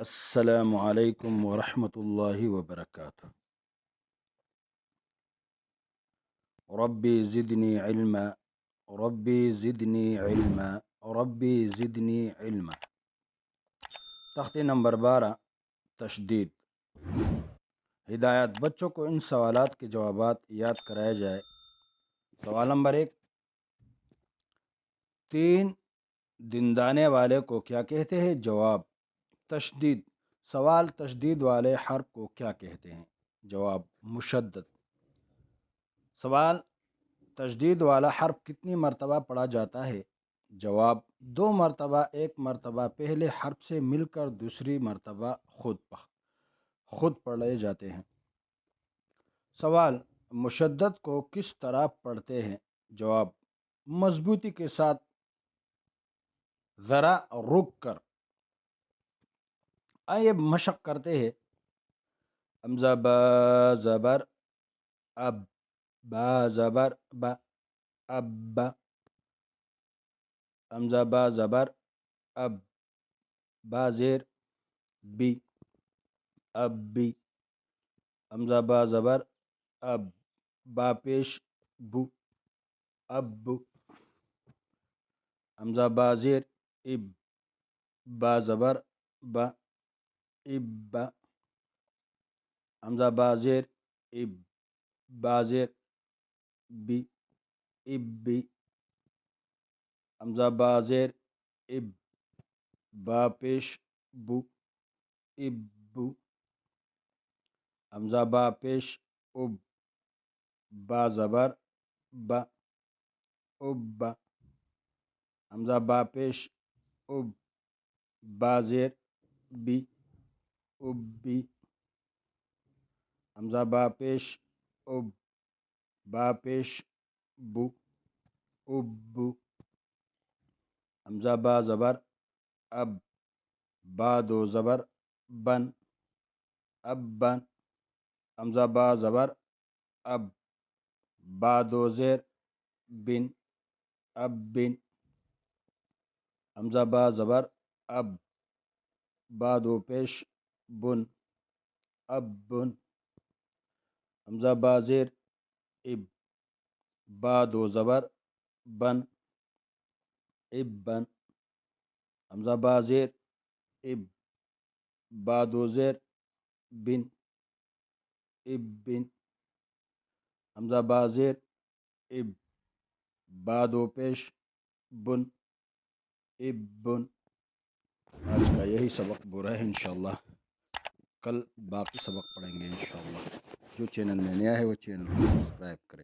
السلام علیکم ورحمۃ اللہ وبرکاتہ۔ ربی زدنی علما، ربی زدنی علما، ربی زدنی علما۔ تختی نمبر 12، تشدید۔ ہدایت: بچوں کو ان سوالات کے جوابات یاد کرائے جائے۔ سوال نمبر 1، 3 دندانے والے کو کیا کہتے ہیں؟ جواب: تشدید۔ سوال: تشدید والے حرف کو کیا کہتے ہیں؟ جواب: مشدد۔ سوال: تشدید والا حرف کتنی مرتبہ پڑھا جاتا ہے؟ جواب: 2 مرتبہ، ایک مرتبہ پہلے حرف سے مل کر دوسری مرتبہ خود پڑھے جاتے ہیں۔ سوال: مشدد کو کس طرح پڑھتے ہیں؟ جواب: مضبوطی کے ساتھ، ذرا رک کر۔ آئیے مشق کرتے ہیں۔ حمزہ با زبر اب، با زبر با، اب، حمزہ با زبر اب، با زیر بی، اب بی، حمزہ با زبر اب، با پیش بو، اب بو، حمزہ با زیر اب، با زبر با، اب با، حمزہ با زیر اب، با زیر بی، اب بی، حمزہ با زیر اب، با پیش بو، اب بو، حمزہ با پیش اب، با زبر با، اب با، حمزہ با پیش اب، با زیر بی، اب بی، حمزہ با پیش اب، با پیش بو، اب بو، حمزہ با زبر اب، با دو زبر بن، اب بن، حمزہ با زبر اب، با دو زیر بن، اب بن، حمزہ با زبر اب، با دو پیش بن، اب بن، حمزہ با زیر اب، با دو زبر بن، اب بن، حمزہ با زیر اب، با دو زیر بن، اب بن، حمزہ با زیر اب، با دو پیش بن، اب بن۔ آج کا یہی سبق پورا ہے انشاءاللہ۔ کل باقی سبق پڑھیں گے انشاءاللہ۔ جو چینل میں نیا ہے وہ چینل کو سبسکرائب کریں۔